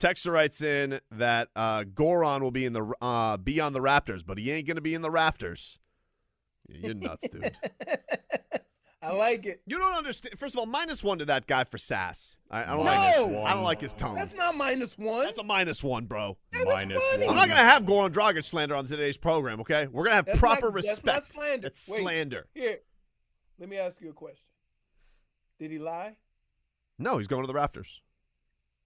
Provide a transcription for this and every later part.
Texter writes in that Goran will be on the Raptors, but he ain't going to be in the rafters. You're nuts, dude. I like it. You don't understand. First of all, -1 to that guy for sass. I don't like his tone. That's not -1. That's a -1, bro. -1. I'm not going to have Goran Dragic slander on today's program, okay? We're going to have proper respect. That's not slander. It's slander. Here, let me ask you a question. Did he lie? No, he's going to the rafters.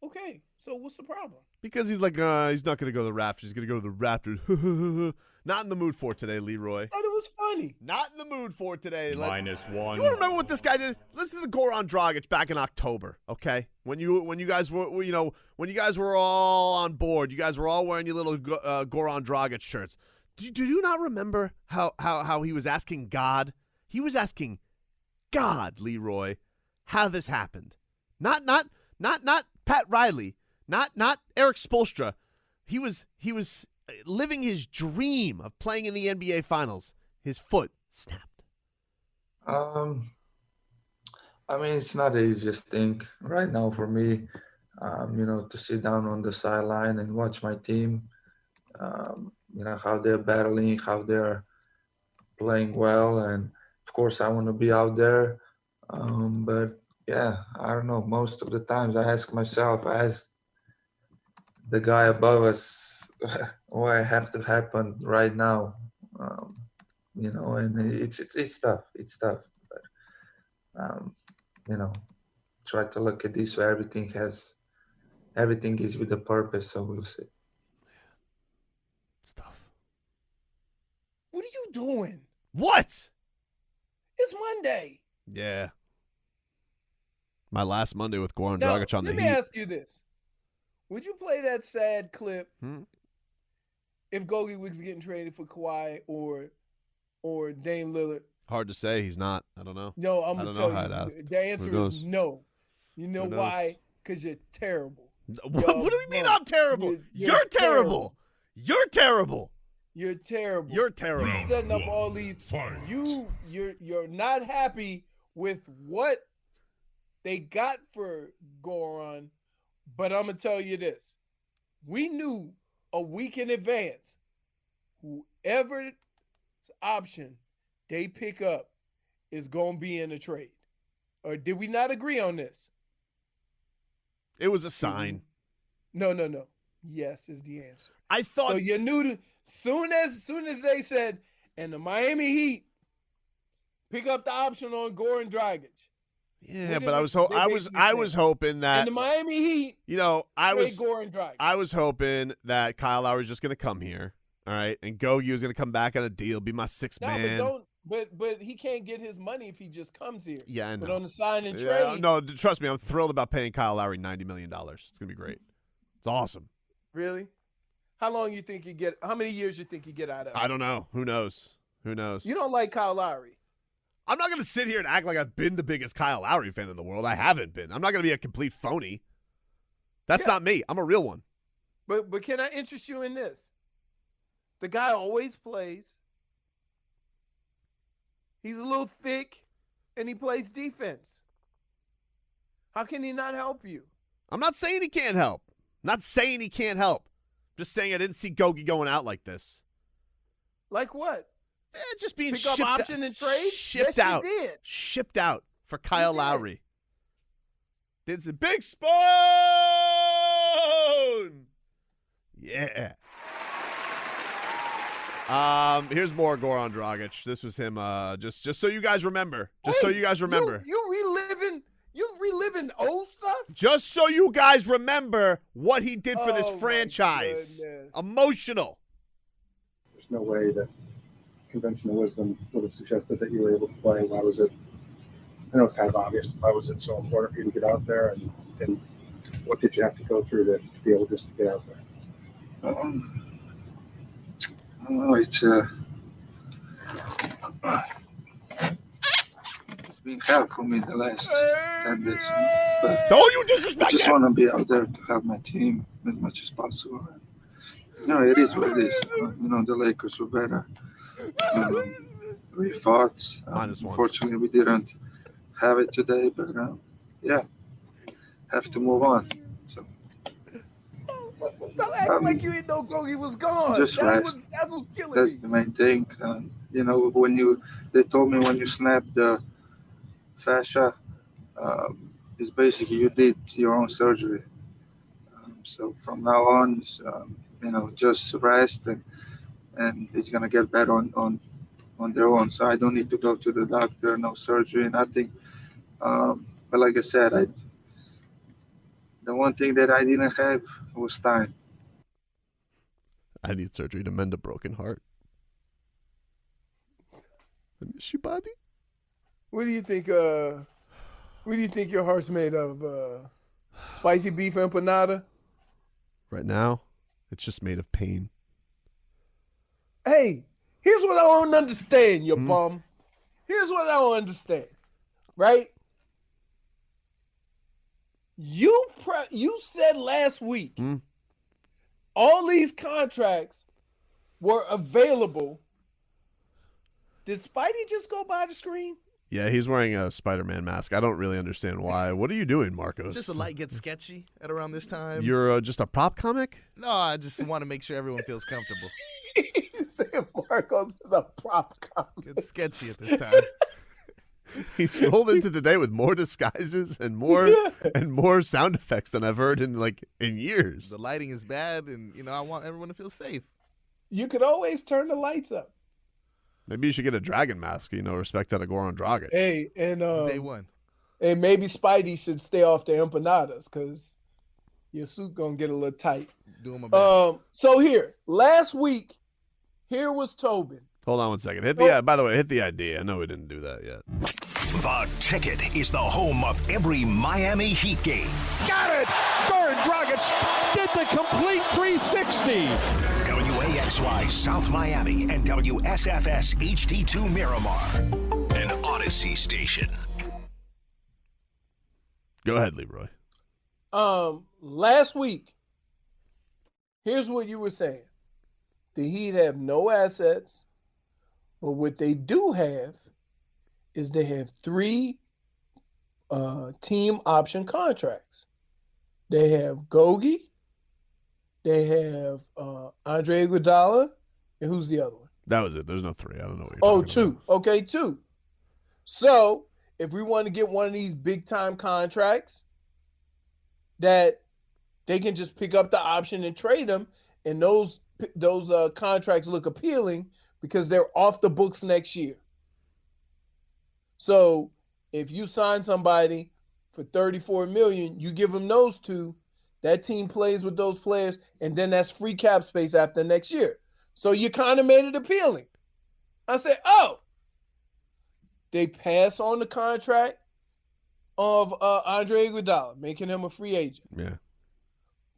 Okay, so what's the problem? Because he's like, he's not going to go to the rafters. He's going to go to the Raptors. Not in the mood for it today, Leroy. I thought it was funny. Not in the mood for it today. -1. You remember what this guy did? Listen to Goran Dragic back in October, okay? When you guys were when you guys were all on board, you guys were all wearing your little Goran Dragic shirts. Do you not remember how he was asking God? He was asking God, Leroy, how this happened. Not Pat Riley, not Eric Spoelstra. He was living his dream of playing in the NBA Finals. His foot snapped. I mean, it's not the easiest thing right now for me, to sit down on the sideline and watch my team, how they're battling, how they're playing well. And, of course, I want to be out there. But, yeah, I don't know. Most of the times I ask the guy above us, why have to happen right now, and it's tough. It's tough, but try to look at this. So everything is with a purpose. So we'll see. It's tough. What are you doing? What? It's Monday. Yeah. My last Monday with Goran Dragic on the Heat. Let me ask you this. Would you play that sad clip if Gogi was getting traded for Kawhi or Dame Lillard? Hard to say. He's not. I don't know. No, I'm going to tell you. The answer is no. You know why? Because you're terrible. What do you mean I'm terrible? You're terrible. You're terrible. You're terrible. You're terrible. You're setting up all these. You're not happy with what they got for Goran. But I'm going to tell you this. We knew a week in advance, whoever's option they pick up is going to be in the trade. Or did we not agree on this? It was a sign. No. Yes is the answer. I thought. So you knew soon as they said, and the Miami Heat pick up the option on Goran Dragic. Yeah, but I was hoping that and the Miami Heat. I was Goran Dragic. I was hoping that Kyle Lowry was just going to come here, all right, and Gogi was going to come back on a deal, be my sixth man. But he can't get his money if he just comes here. Yeah, I know. But on the sign and trade. No, trust me, I'm thrilled about paying Kyle Lowry $90 million. It's going to be great. It's awesome. Really? How long you think you get? How many years you think you get out of it? I don't know. Who knows? You don't like Kyle Lowry. I'm not going to sit here and act like I've been the biggest Kyle Lowry fan in the world. I haven't been. I'm not going to be a complete phony. That's not me. I'm a real one. But can I interest you in this? The guy always plays. He's a little thick, and he plays defense. How can he not help you? I'm not saying he can't help. I'm not saying he can't help. I'm just saying I didn't see Gogi going out like this. Like what? Just being shipped up option and trade? Shipped yes, out. You did. Shipped out for Kyle Lowry. Did some big spoon. Yeah. Here's more Goran Dragic. This was him. Just so you guys remember. So you guys remember. You reliving old stuff? Just so you guys remember what he did for this franchise. Goodness. Emotional. There's no way that conventional wisdom would have suggested that you were able to play. Why was it? I know it's kind of obvious, but why was it so important for you to get out there? And what did you have to go through to be able just to get out there? I don't know. It's been hard for me the last 10 days. But don't you disrespect I just want to be out there to help my team as much as possible. It is what it is. The Lakers were better. We fought. Unfortunately, we didn't have it today, but have to move on. So acting like you didn't know Gogi was gone. Just rest. That's what's killing That's me. the main thing. They told me when you snap the fascia, it's basically you did your own surgery. So from now on, just rest and it's gonna get better on their own. So I don't need to go to the doctor, no surgery, nothing. But like I said, the one thing that I didn't have was time. I need surgery to mend a broken heart. I miss you, buddy. What do you think? What do you think your heart's made of? Spicy beef empanada? Right now, it's just made of pain. Hey, here's what I don't understand, you bum. Here's what I don't understand, right? You said last week all these contracts were available. Did Spidey just go by the screen? Yeah, he's wearing a Spider-Man mask. I don't really understand why. What are you doing, Marcos? Just the light gets sketchy at around this time. You're just a prop comic? No, I just want to make sure everyone feels comfortable. You said Marcos is a prop comic. It's sketchy at this time. He's rolled into today with more disguises and more sound effects than I've heard in years. The lighting is bad, and I want everyone to feel safe. You could always turn the lights up. Maybe you should get a dragon mask, respect that of Goran Dragic. Hey, and Day one. Hey, maybe Spidey should stay off the empanadas because your suit gonna get a little tight. Doing my best. So last week, here was Tobin. Hold on one second. By the way, hit the ID. I know we didn't do that yet. The Ticket is the home of every Miami Heat game. Got it! Goran Dragic did the complete 360. WAXY South Miami and WSFS HD2 Miramar. An Odyssey station. Go ahead, Leroy. Last week, here's what you were saying. The Heat have no assets, but what they do have is they have 3 team option contracts. They have Gogi, they have Andre Iguodala, and who's the other one? That was it. There's no 3. I don't know what you're talking 2. about. Okay, 2. So if we want to get one of these big time contracts that they can just pick up the option and trade them, and those contracts look appealing because they're off the books next year. So if you sign somebody for $34 million, you give them those 2, that team plays with those players, and then that's free cap space after next year. So you kind of made it appealing. I said, they pass on the contract of Andre Iguodala, making him a free agent. Yeah.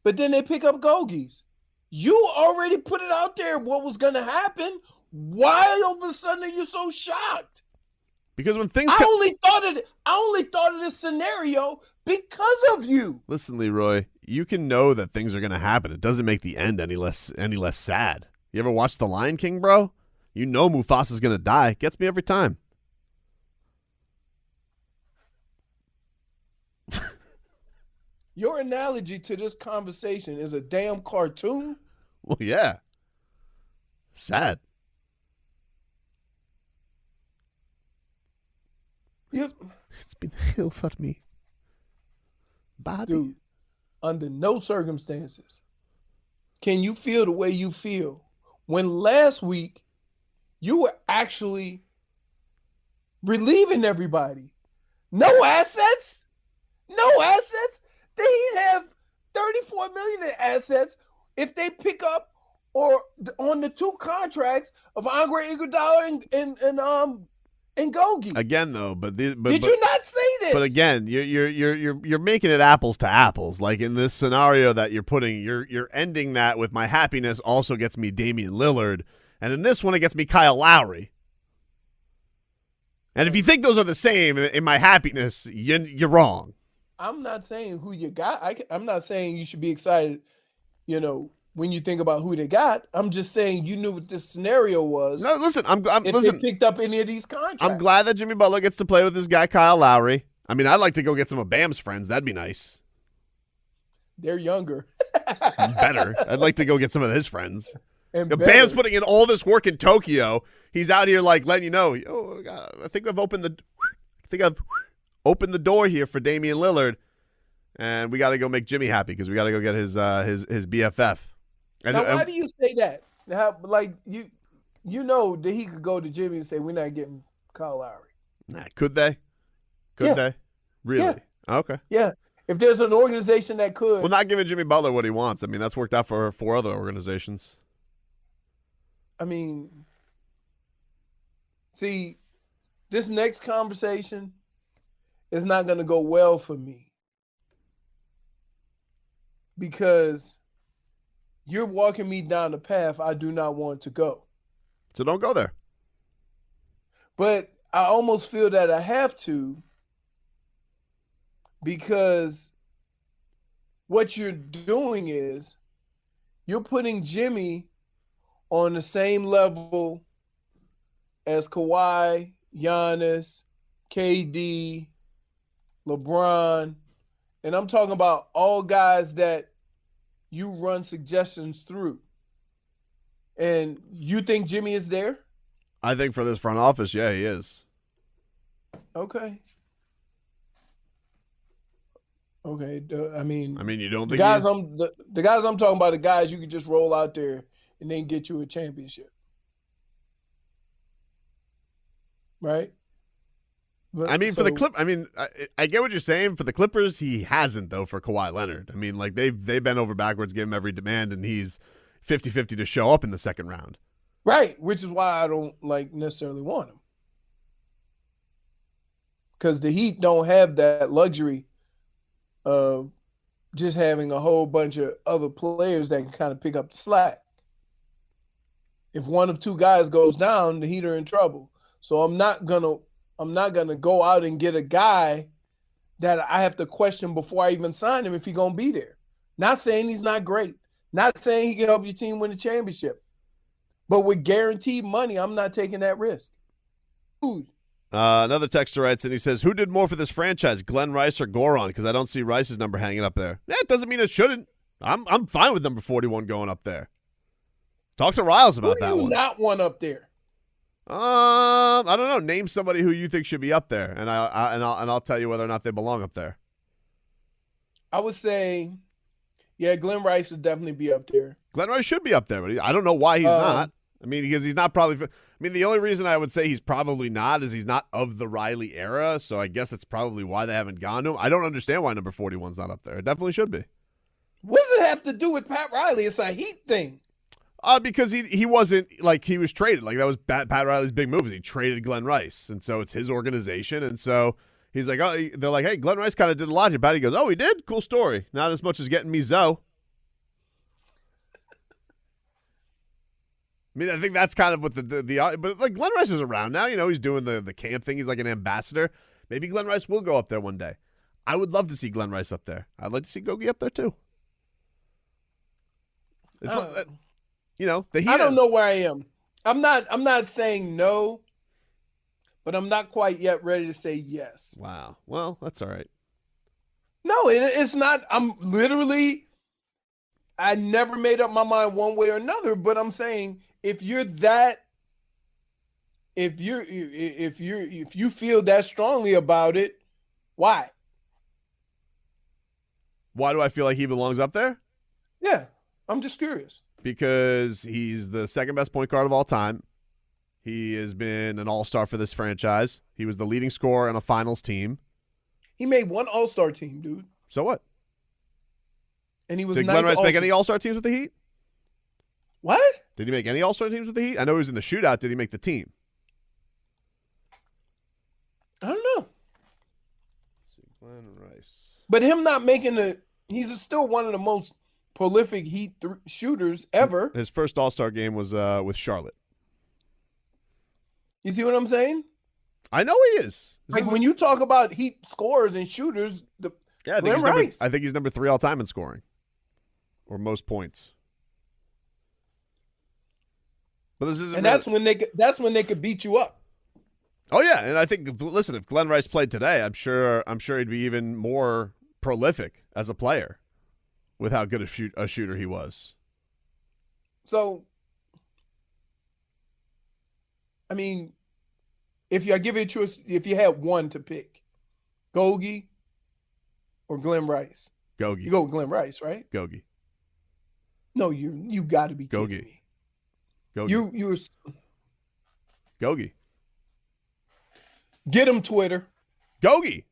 But then they pick up Gogies. You already put it out there what was going to happen. Why all of a sudden are you so shocked? Because when things I only thought of this scenario because of you. Listen, Leroy, you can know that things are going to happen. It doesn't make the end any less sad. You ever watch The Lion King, bro? You know Mufasa's going to die. Gets me every time. Your analogy to this conversation is a damn cartoon? Well, yeah. Sad. It's been hell for me. Body. Dude, under no circumstances can you feel the way you feel when last week you were actually relieving everybody. No assets? No assets? They have $34 million in assets if they pick up or on the 2 contracts of Andre Iguodala and Gogi. Again, though, did you not say this? But again, you're making it apples to apples. Like in this scenario that you're putting, you're ending that with my happiness also gets me Damian Lillard, and in this one it gets me Kyle Lowry. And if you think those are the same in my happiness, you're wrong. I'm not saying who you got. I'm not saying you should be excited, when you think about who they got. I'm just saying you knew what this scenario was. No, listen, they picked up any of these contracts. I'm glad that Jimmy Butler gets to play with this guy Kyle Lowry. I mean, I'd like to go get some of Bam's friends. That'd be nice. They're younger. Better. I'd like to go get some of his friends. And Bam's better. putting in all this work in Tokyo. He's out here like letting you know. Oh, God, I think I've opened the door here for Damian Lillard, and we got to go make Jimmy happy because we got to go get his BFF. And, now, why do you say that? Like you know that he could go to Jimmy and say, "We're not getting Kyle Lowry." Could they? Could they? Really? Yeah. Okay. Yeah. If there's an organization that could, Well, not giving Jimmy Butler what he wants. I mean, that's worked out for 4 other organizations. I mean, see, this next conversation is not going to go well for me because you're walking me down the path I do not want to go. So don't go there. But I almost feel that I have to because what you're doing is you're putting Jimmy on the same level as Kawhi, Giannis, KD, LeBron, and I'm talking about all guys that you run suggestions through. And you think Jimmy is there? I think for this front office, yeah, he is. Okay. Okay. I mean, you don't the think guys the guys I'm talking about, the guys you could just roll out there and then get you a championship. Right? But, I mean, for the I get what you're saying. For the Clippers, he hasn't, though, for Kawhi Leonard. I mean, like, they've bent over backwards, give him every demand, and he's 50-50 to show up in the second round. Right, which is why I don't, necessarily want him. Because the Heat don't have that luxury of just having a whole bunch of other players that can kind of pick up the slack. If one of 2 guys goes down, the Heat are in trouble. So I'm not gonna go out and get a guy that I have to question before I even sign him if he's gonna be there. Not saying he's not great. Not saying he can help your team win a championship. But with guaranteed money, I'm not taking that risk. Dude. Another texter writes, and he says, who did more for this franchise, Glenn Rice or Goran? Because I don't see Rice's number hanging up there. Yeah, it doesn't mean it shouldn't. I'm fine with number 41 going up there. Talk to Riles about that one. Who do you not want up there? I don't know. Name somebody who you think should be up there, and I'll tell you whether or not they belong up there. I would say, yeah, Glenn Rice would definitely be up there. Glenn Rice should be up there, but I don't know why he's not. I mean, because he's not probably. I mean, the only reason I would say he's probably not is he's not of the Riley era. So I guess that's probably why they haven't gone to him. I don't understand why number 41's not up there. It definitely should be. What does it have to do with Pat Riley? It's a Heat thing. Because he wasn't he was traded. Like, that was Pat Riley's big move. He traded Glenn Rice, and so it's his organization, and so he's like, oh, they're like, hey, Glenn Rice kind of did a lot here. Patty goes, oh, he did? Cool story. Not as much as getting me Zoe. I mean, I think that's kind of what but like Glenn Rice is around now. You know, he's doing the camp thing. He's like an ambassador. Maybe Glenn Rice will go up there one day. I would love to see Glenn Rice up there. I'd like to see Gogi up there too. It's the Heat. I don't know where I am. I'm not saying no, but I'm not quite yet ready to say yes. Wow. Well, that's all right. No, it's not. I never made up my mind one way or another, but I'm saying if you feel that strongly about it, why? Why do I feel like he belongs up there? Yeah, I'm just curious. Because he's the second best point guard of all time. He has been an all-star for this franchise. He was the leading scorer on a finals team. He made one all-star team, dude. So what? And he was. Did Glenn Rice make any all-star teams with the Heat? What? Did he make any all-star teams with the Heat? I know he was in the shootout. Did he make the team? I don't know. Let's see, Glenn Rice. But him not making he's still one of the most prolific Heat shooters ever. His first all-star game was with Charlotte. You see what I'm saying? I know he is. When you talk about Heat scorers and shooters, I think he's number 3 all time in scoring, or most points. But this isn't. And that's when they could beat you up. Oh yeah, and I think if Glenn Rice played today, I'm sure he'd be even more prolific as a player. with how good a shooter he was. So, I mean, if I give you a choice, if you had one to pick, Gogi or Glenn Rice? Gogi. You go with Glenn Rice, right? Gogi. No, you got to be kidding Gogi. me. Gogi. You're Gogi. Get him Twitter. Gogi.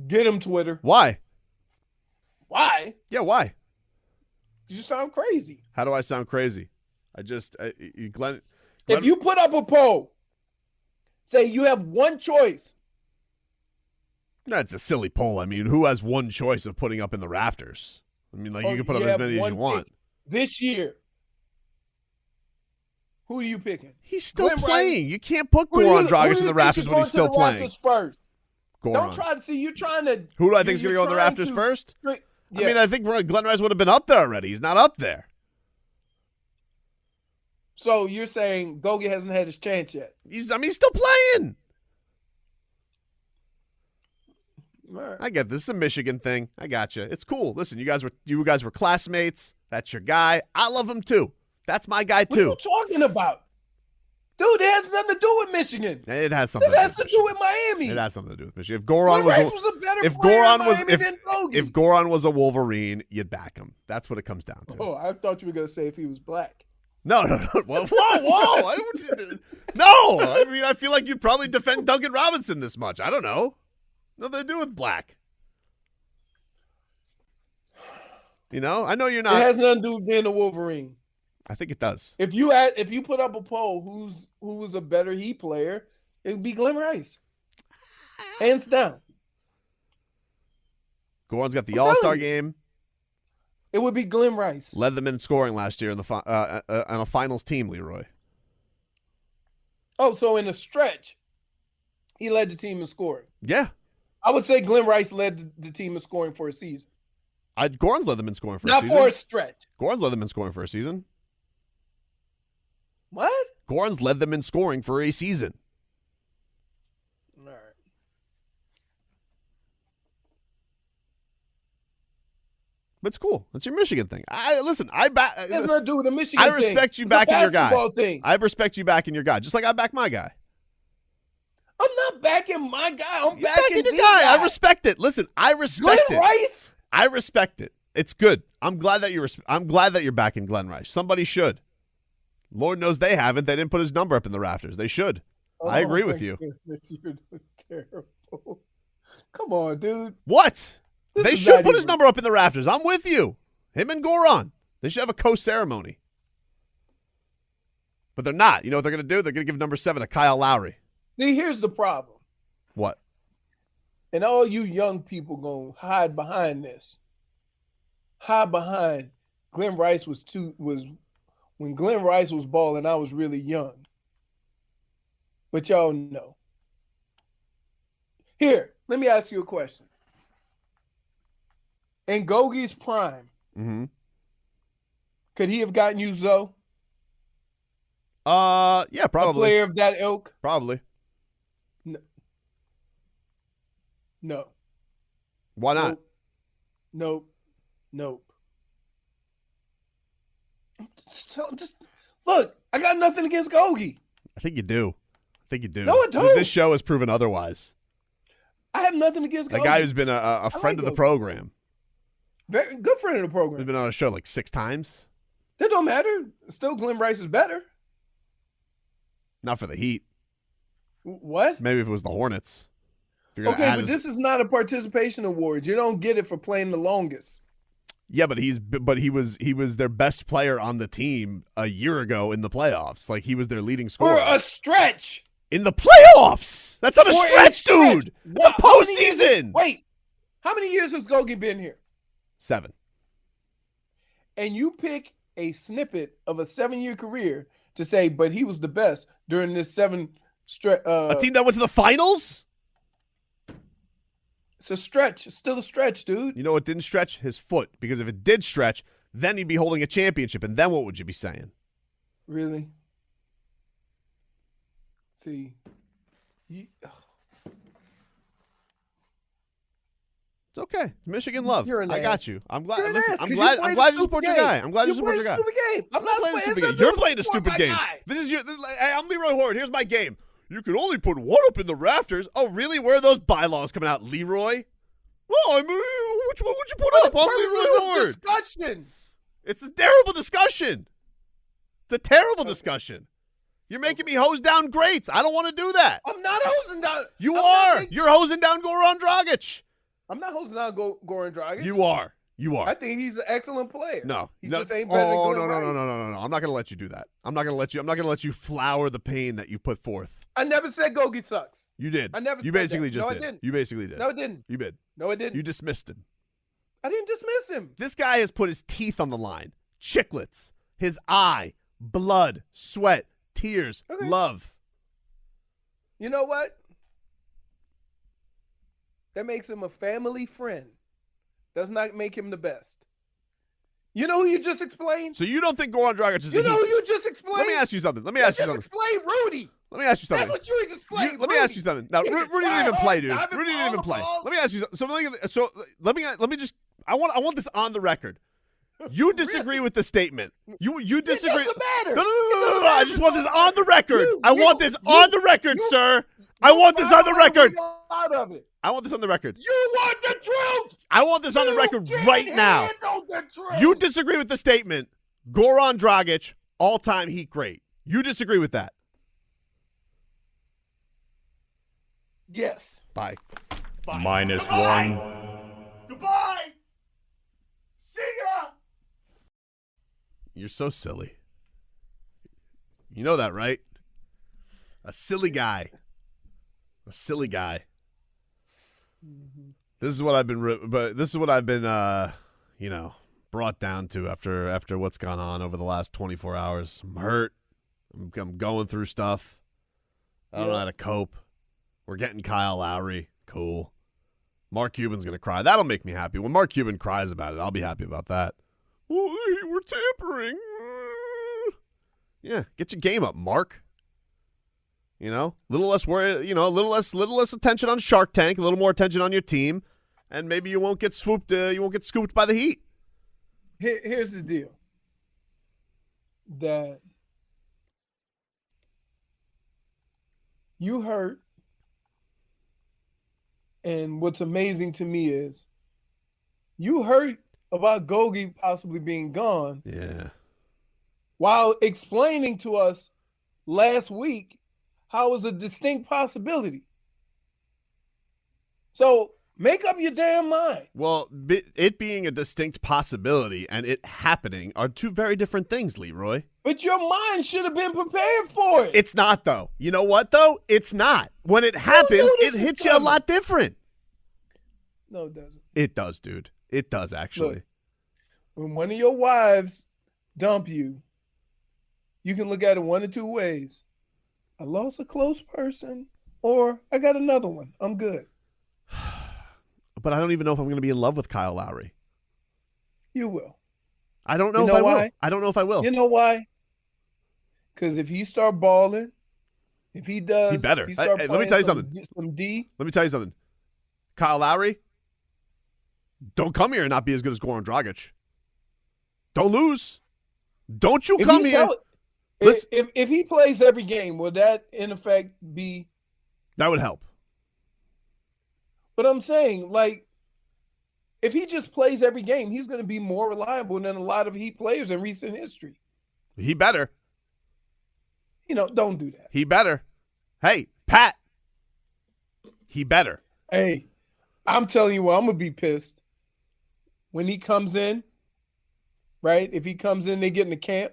Get him Twitter. Why? Why? Yeah, why? You sound crazy. How do I sound crazy? Glenn. If you put up a poll, say you have one choice. That's a silly poll. I mean, who has one choice of putting up in the rafters? I mean, like, you can put up as many as you want. This year, who are you picking? He's still Glenn playing. Rice. You can't put Goran Dragic in the rafters when he's still playing. First? Goran. Don't try to see. You're trying to. Who do I think is going to go in the rafters first? Yeah. I mean, I think Glenn Rice would have been up there already. He's not up there. So you're saying Gogi hasn't had his chance yet? He's still playing. Right. I get this. This is a Michigan thing. I got you. It's cool. Listen, you guys were classmates. That's your guy. I love him too. That's my guy too. What are you talking about? Dude, it has nothing to do with Michigan. It has something. This has to do with Miami. It has something to do with Michigan. If Goran was a better player in Miami than Gogi. If Goran was a Wolverine, you'd back him. That's what it comes down to. Oh, I thought you were going to say if he was black. No. Whoa. No. I mean, I feel like you'd probably defend Duncan Robinson this much. I don't know. Nothing to do with black. You know? I know you're not. It has nothing to do with being a Wolverine. I think it does. If you put up a poll who was a better Heat player, it would be Glenn Rice. Hands down. Goran's got the All-Star game. It would be Glenn Rice. Led them in scoring last year on a finals team, Leroy. Oh, so in a stretch, he led the team in scoring. Yeah. I would say Glenn Rice led the team in scoring for a season. Goran's led them in scoring for a season. Not for a stretch. Goran's led them in scoring for a season. What? Goran's led them in scoring for a season. All right. But it's cool. That's your Michigan thing. It has nothing to do with the Michigan thing. I respect you backing your guy. Thing. I respect you backing your guy, just like I back my guy. I'm not backing my guy. I'm You're backing your the guy. I respect it. Listen, I respect Glenn it. Rice? I respect it. It's good. I'm glad that you're backing Glenn Rice. Somebody should. Lord knows they haven't. They didn't put his number up in the rafters. They should. I agree with you. You're terrible. Come on, dude. What? They should put his number up in the rafters. I'm with you. Him and Goran. They should have a co-ceremony. But they're not. You know what they're going to do? They're going to give number 7 to Kyle Lowry. See, here's the problem. What? And all you young people going to hide behind this. Hide behind Glenn Rice when Glenn Rice was balling, I was really young. But y'all know. Here, let me ask you a question. In Gogi's prime, could he have gotten you Zoe? Yeah, probably. A player of that ilk? Probably. No. Why not? Nope. Just look, I got nothing against Gogi. I think you do. No, I don't. This show has proven otherwise. I have nothing against Gogi. A guy who's been a friend of the program. Very good friend of the program. He's been on a show like 6 times. That don't matter. Still, Glenn Rice is better. Not for the Heat. What? Maybe if it was the Hornets. Okay, but this is not a participation award. You don't get it for playing the longest. Yeah, but he was their best player on the team a year ago in the playoffs. Like, he was their leading scorer. For a stretch. In the playoffs. That's not a stretch, dude. It's a postseason. Wait, how many years has Gogi been here? 7. And you pick a snippet of a 7-year career to say, but he was the best during this 7 stretch. A team that went to the finals? It's a stretch. It's still a stretch, dude. You know what didn't stretch? His foot. Because if it did stretch, then he'd be holding a championship. And then what would you be saying? Really? See. It's okay. Michigan love. You're an I got ass. you. I'm glad. You're an Listen, ass, I'm 'cause glad. you I'm played glad a you support your stupid guy. game. I'm glad you support played your a guy. stupid game. I'm not playing a stupid playing game. You're playing a stupid game. Guy. This is your. Hey, I'm Leroy Horde. Here's my game. You can only put one up in the rafters. Oh, really? Where are those bylaws coming out, Leroy? Oh, I mean, which one would you put up? I'm Leroy Horde. Discussion. It's a terrible discussion. It's a terrible discussion. You're making me hose down greats. I don't want to do that. I'm not hosing down. You are. You're hosing down Goran Dragic. I'm not hosing down Goran Dragic. You are. You are. I think he's an excellent player. No, he no. just ain't better Oh, than no, Glenn no, no, Rice. no, no, no, no. I'm not gonna let you do that. I'm not gonna let you flower the pain that you put forth. I never said Gogi sucks. You did. I never You said basically that. just No, I did. didn't. You basically did. No, it didn't. You did. No, it didn't. You dismissed him. I didn't dismiss him. This guy has put his teeth on the line. Chiclets, his eye, blood, sweat, tears, Okay. love. You know what? That makes him a family friend. Does not make him the best. You know who you just explained? So you don't think Goran Dragic is You a know Heat? who you just explained? Let me ask you something. You just explained Rudy. Let me ask you something. That's what you explained. Let me ask you something. Now, You Rudy can didn't even try play, all dude. diamond Rudy didn't even ball play. balls. Let me ask you let me just I want this on the record. You disagree with the statement. You disagree. It doesn't matter. No. I just want this on the record. I want this you- on the record, you- sir. I want this on the record. Out of it. I want this on the record. You want the truth. I want this on the record You right can't now. handle the truth. You disagree with the statement. Goran Dragic, all-time Heat great. You disagree with that. Yes. Bye. -1. Goodbye. See ya. You're so silly. You know that, right? A silly guy. A silly guy. This is what I've been brought down to after what's gone on over the last 24 hours. I'm hurt. I'm going through stuff. I don't know how to cope. We're getting Kyle Lowry. Cool. Mark Cuban's going to cry. That'll make me happy. When Mark Cuban cries about it, I'll be happy about that. Oh, we're tampering. Yeah, get your game up, Mark. You know, a little less worry, a little less attention on Shark Tank, a little more attention on your team, and maybe you won't get swooped. You won't get scooped by the Heat. Here's the deal. That you hurt, and what's amazing to me is you hurt about Gogi possibly being gone Yeah. while explaining to us last week how it was a distinct possibility. So make up your damn mind. Well, it being a distinct possibility and it happening are two very different things, Leroy. But your mind should have been prepared for it. It's not, though. You know what, though? It's not. When it happens, knew it this was hits you a coming. lot different. No, it doesn't. It does, dude. It does, actually. Look, when one of your wives dump you, you can look at it one of two ways. I lost a close person, or I got another one. I'm good. But I don't even know if I'm going to be in love with Kyle Lowry. You will. I don't know You if know I will. why? I don't know if I will. You know why? Because if he start balling, if he does, He better. if he start Hey, let me playing tell you some- something. Some D. Let me tell you something. Kyle Lowry, don't come here and not be as good as Goran Dragic. Don't lose. Don't you If come he here. sell- Listen, if he plays every game, will that in effect be? that would help. But I'm saying, like, if he just plays every game, he's going to be more reliable than a lot of Heat players in recent history. He better. Don't do that. He better. Hey, Pat. He better. Hey, I'm telling you what, I'm going to be pissed when he comes in, right? If he comes in, they get in the camp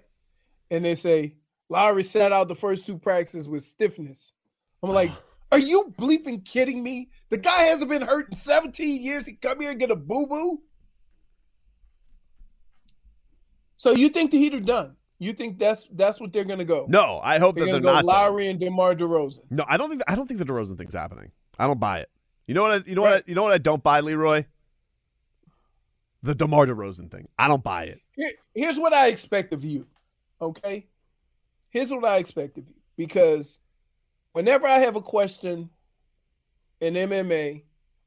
and they say, Lowry sat out the first two practices with stiffness. I'm like, are you bleeping kidding me? The guy hasn't been hurt in 17 years. He come here and get a boo-boo? So you think the Heat are done? You think that's what they're going to go? No, I hope They're that going they're to go not. done. Lowry and DeMar DeRozan. No, I don't think the DeRozan thing's happening. I don't buy it. You know what I don't buy, Leroy? The DeMar DeRozan thing. I don't buy it. Here's what I expect of you, okay? Here's what I expect of you. Because whenever I have a question in MMA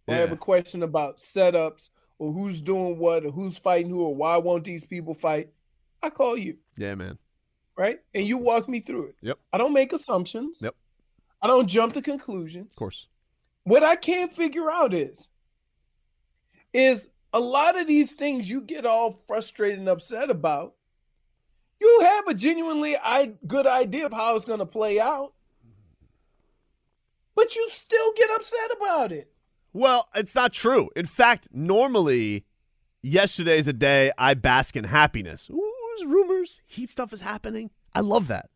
or have a question about setups or who's doing what or who's fighting who or why won't these people fight, I call you. Yeah, man. Right? And you walk me through it. Yep. I don't make assumptions. Yep. I don't jump to conclusions. Of course. What I can't figure out is a lot of these things you get all frustrated and upset about, you have a genuinely good idea of how it's going to play out, but you still get upset about it. Well, it's not true. In fact, normally, yesterday's a day I bask in happiness. Ooh, there's rumors. Heat stuff is happening. I love that.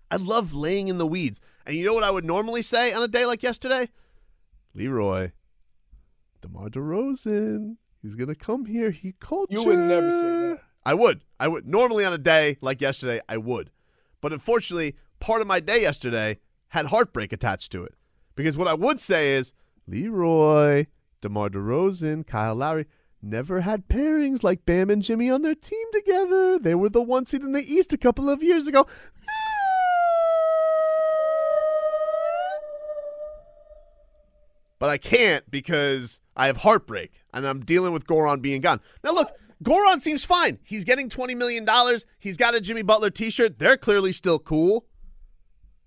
I love laying in the weeds. And you know what I would normally say on a day like yesterday? Leroy, DeMar DeRozan, he's going to come here. He culture. You would never say that. I would. Normally on a day like yesterday, I would. But unfortunately, part of my day yesterday had heartbreak attached to it. Because what I would say is, Leroy, DeMar DeRozan, Kyle Lowry never had pairings like Bam and Jimmy on their team together. They were the 1 seed in the East a couple of years ago. But I can't because I have heartbreak, and I'm dealing with Goran being gone. Now, look, Goran seems fine. He's getting $20 million. He's got a Jimmy Butler t-shirt. They're clearly still cool.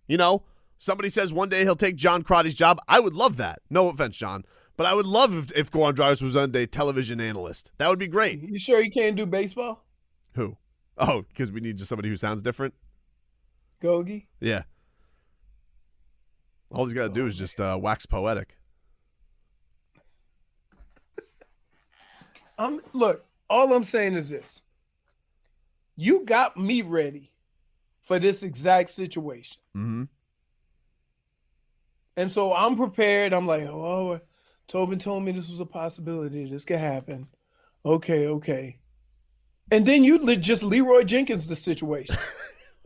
You know, somebody says one day he'll take John Crotty's job. I would love that. No offense, John. But I would love if Goran Dragic was one day television analyst. That would be great. You sure you can't do baseball? Who? Oh, because we need just somebody who sounds different? Gogi? Yeah. All he's got to do is just wax poetic. Look, all I'm saying is this. You got me ready for this exact situation. Mm-hmm. And so I'm prepared. I'm like, oh, Tobin told me this was a possibility. This could happen. Okay. And then you just Leroy Jenkins the situation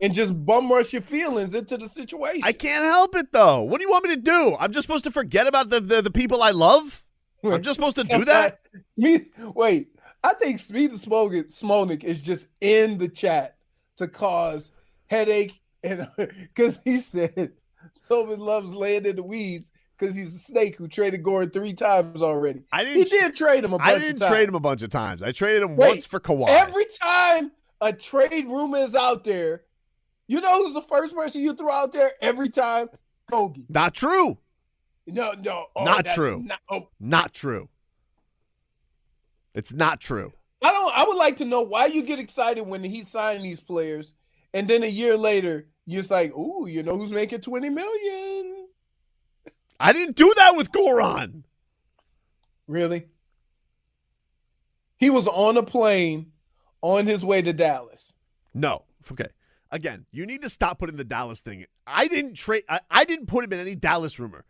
and just bum rush your feelings into the situation. I can't help it, though. What do you want me to do? I'm just supposed to forget about the people I love? I'm just supposed to do that? Wait, I think Smith Smolnik is just in the chat to cause headache, and because he said Tobin loves laying in the weeds because he's a snake who traded Goran 3 times already. He did trade him a bunch of times. I didn't trade him a bunch of times. I traded him once for Kawhi. Every time a trade rumor is out there, you know who's the first person you throw out there every time? Gogi. Not true. No. Not true. Not true. It's not true. I would like to know why you get excited when he's signing these players, and then a year later, you're just like, ooh, you know who's making $20 million? I didn't do that with Goran. Really? He was on a plane on his way to Dallas. No. Okay. Again, you need to stop putting the Dallas thing. I didn't put him in any Dallas rumor.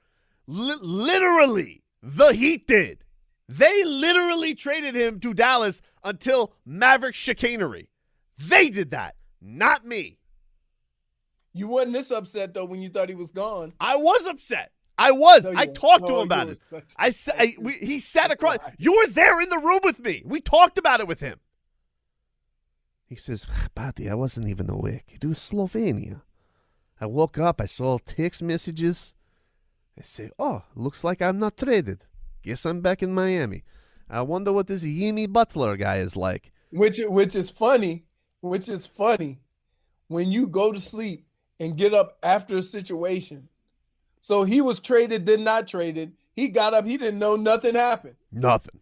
Literally, the Heat did. They literally traded him to Dallas until Maverick chicanery. They did that, not me. You wasn't this upset, though, when you thought he was gone. I was upset. I was. No, I talked to him about it. He sat across. You were there in the room with me. We talked about it with him. He says, buddy, I wasn't even awake. It was Slovenia. I woke up. I saw text messages. I say, oh, looks like I'm not traded. Guess I'm back in Miami. I wonder what this Jimmy Butler guy is like. Which is funny. When you go to sleep and get up after a situation. So he was traded, then not traded. He got up. He didn't know nothing happened. Nothing.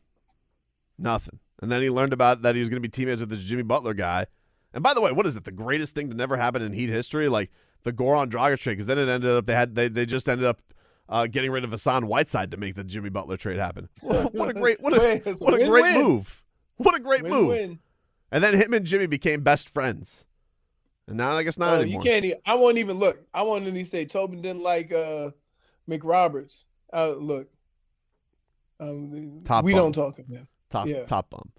And then he learned about that he was going to be teammates with this Jimmy Butler guy. And by the way, what is it? The greatest thing to never happen in Heat history? Like the Goran Dragic trade, because then it ended up they just ended up getting rid of Hassan Whiteside to make the Jimmy Butler trade happen. What a great move. What a great move. And then him and Jimmy became best friends. And now I guess not anymore. You can't. I won't even look. I won't even say Tobin didn't like McRoberts. Look. We don't talk of him. Top bum.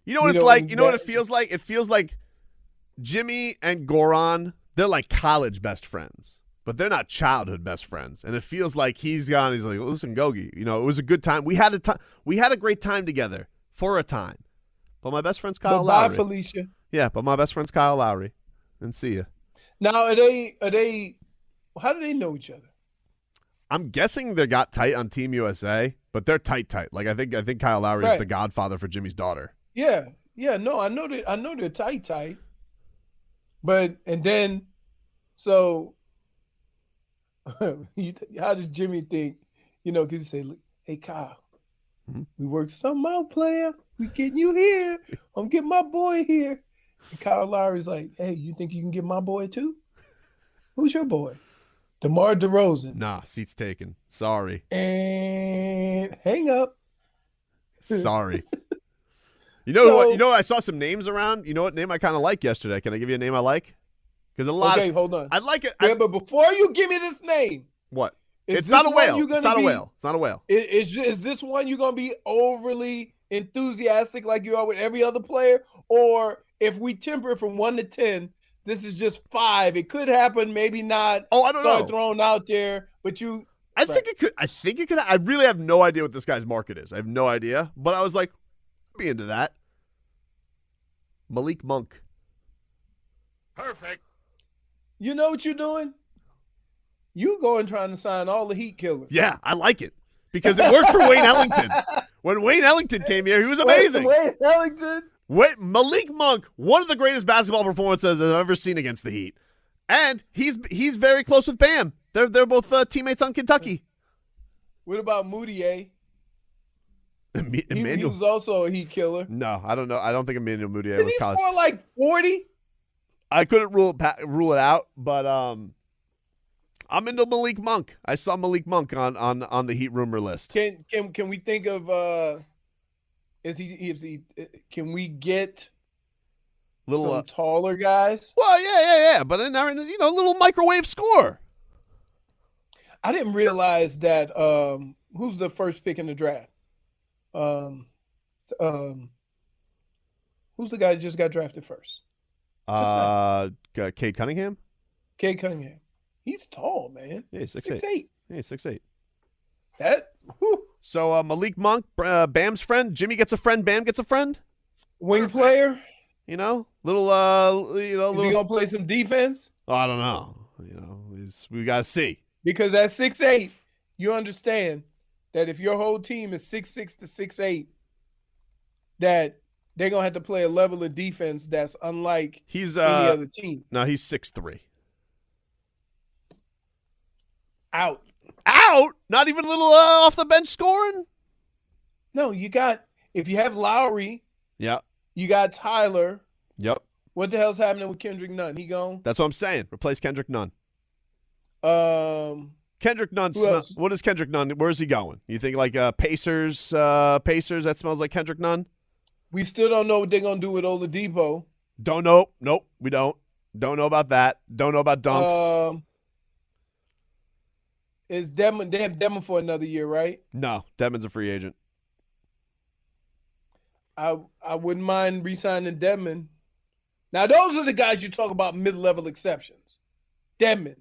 You know what it's like? You know what it feels like? It feels like Jimmy and Goran, they're like college best friends, but they're not childhood best friends. And it feels like he's gone. He's like, listen, Gogi, it was a good time. We had a great time together for a time. But my best friend's Kyle Lowry. Bye, Felicia. Yeah, but my best friend's Kyle Lowry. And see ya. Now, are they? How do they know each other? I'm guessing they got tight on Team USA. But they're tight. Like I think Kyle Lowry is the godfather for Jimmy's daughter. Yeah. No, I know they're tight. But and then, so how does Jimmy think? Because he say, "Hey Kyle, we worked something out, player. We getting you here. I'm getting my boy here." And Kyle Lowry's like, "Hey, you think you can get my boy too? Who's your boy?" DeMar DeRozan. Nah, seat's taken. Sorry. And hang up. Sorry. You know what? I saw some names around. You know what name I kind of like yesterday? Can I give you a name I like? Because hold on. I like it. Yeah, but before you give me this name, what? It's not a whale. It's not a whale. It's not a whale. Is this one you're gonna be overly enthusiastic like you are with every other player, or if we temper it from 1 to 10? This is just 5. It could happen, maybe not. Oh, I don't know. Thrown out there, but I think it could. I really have no idea what this guy's market is. I have no idea. But I was like, I'd be into that. Malik Monk. Perfect. You know what you're doing? You going trying to sign all the Heat killers. Yeah, I like it because it worked for Wayne Ellington. When Wayne Ellington came here, he was amazing. Wayne Ellington. Malik Monk, one of the greatest basketball performances I've ever seen against the Heat, and he's very close with Bam. They're both teammates on Kentucky. What about Moutier? Emmanuel. He was also a Heat killer. No, I don't know. I don't think Emmanuel Moutier was college. Did he score like 40? I couldn't rule it out, but I'm into Malik Monk. I saw Malik Monk on the Heat rumor list. Can we think of can we get some taller guys? Well, yeah. But a little microwave score. I didn't realize that. Who's the first pick in the draft? Who's the guy that just got drafted first? Cade Cunningham. Cade Cunningham. He's tall, man. Yeah, 6'8". 6'8". Yeah, 6'8". Whew. So Malik Monk, Bam's friend. Jimmy gets a friend. Bam gets a friend. Wing player. Little. Is he gonna play some defense? Oh, I don't know. We gotta see. Because at 6'8", you understand that if your whole team is 6'6" to 6'8", that they're gonna have to play a level of defense that's unlike any other team. No, he's 6'3". Out. Not even a little off the bench scoring? No, if you have Lowry, yeah. You got Tyler. Yep. What the hell's happening with Kendrick Nunn? He gone? That's what I'm saying. Replace Kendrick Nunn. Kendrick Nunn. What is Kendrick Nunn? Where's he going? You think like Pacers? Pacers. That smells like Kendrick Nunn. We still don't know what they're gonna do with Oladipo. Don't know. Nope, we don't. Don't know about that. Don't know about dunks. Is Devin? They have Devin for another year, right? No, Devin's a free agent. I wouldn't mind re-signing Devin. Now those are the guys you talk about mid-level exceptions. Devin.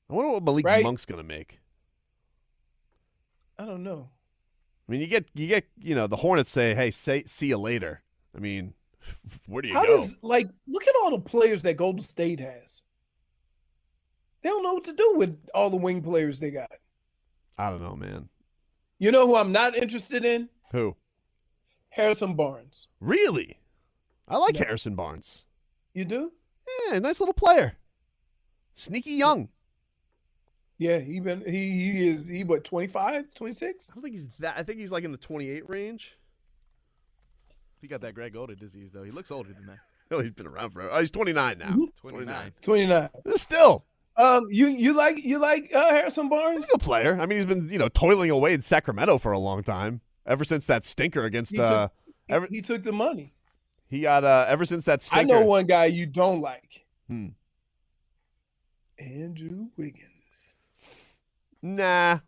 I wonder what Malik Monk's gonna make. I don't know. I mean, you get the Hornets say, "Hey, see you later." I mean, where do you go? Look at all the players that Golden State has. They don't know what to do with all the wing players they got. I don't know, man. You know who I'm not interested in? Who? Harrison Barnes. Really? I like Harrison Barnes. You do? Yeah, nice little player. Sneaky young. Yeah, he is what, 25, 26? I don't think he's that. I think he's like in the 28 range. He got that Greg Oden disease though. He looks older than that. Oh, he's been around forever. Oh, he's 29 now. Mm-hmm. 29. Still. You like Harrison Barnes? He's a player. I mean, he's been toiling away in Sacramento for a long time. Ever since that stinker against he took the money. He got ever since that stinker. I know one guy you don't like. Andrew Wiggins. Nah,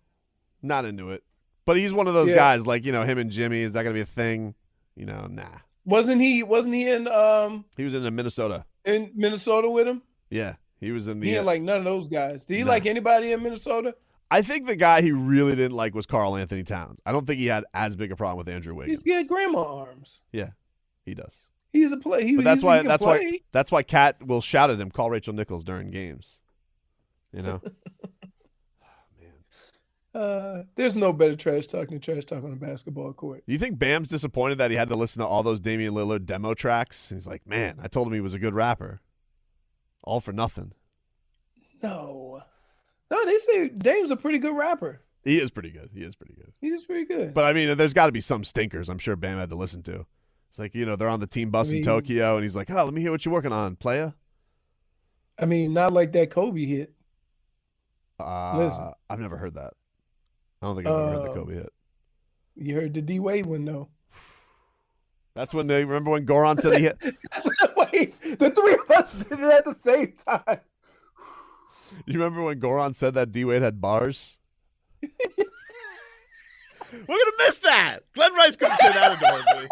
not into it. But he's one of those guys like him and Jimmy. Is that gonna be a thing? Nah. Wasn't he in? He was in Minnesota. In Minnesota with him. Yeah, he was in the. He didn't like none of those guys. Did he like anybody in Minnesota? I think the guy he really didn't like was Karl Anthony Towns. I don't think he had as big a problem with Andrew Wiggins. He's got grandma arms. Yeah, he does. He's a play. That's why Kat will shout at him, call Rachel Nichols during games. Man. There's no better trash talk than trash talk on a basketball court. You think Bam's disappointed that he had to listen to all those Damian Lillard demo tracks? He's like, man, I told him he was a good rapper. All for nothing. No, they say Dame's a pretty good rapper. He is pretty good. He's pretty good. But, I mean, there's got to be some stinkers I'm sure Bam had to listen to. It's like, they're on the team bus in Tokyo, and he's like, let me hear what you're working on, playa. I mean, not like that Kobe hit. Listen. I've never heard that. I don't think I've ever heard the Kobe hit. You heard the D-Wade one, though. That's when remember when Goran said he hit? Wait, the three of us did it at the same time. You remember when Goran said that D-Wade had bars? We're going to miss that. Glenn Rice couldn't say that adorably.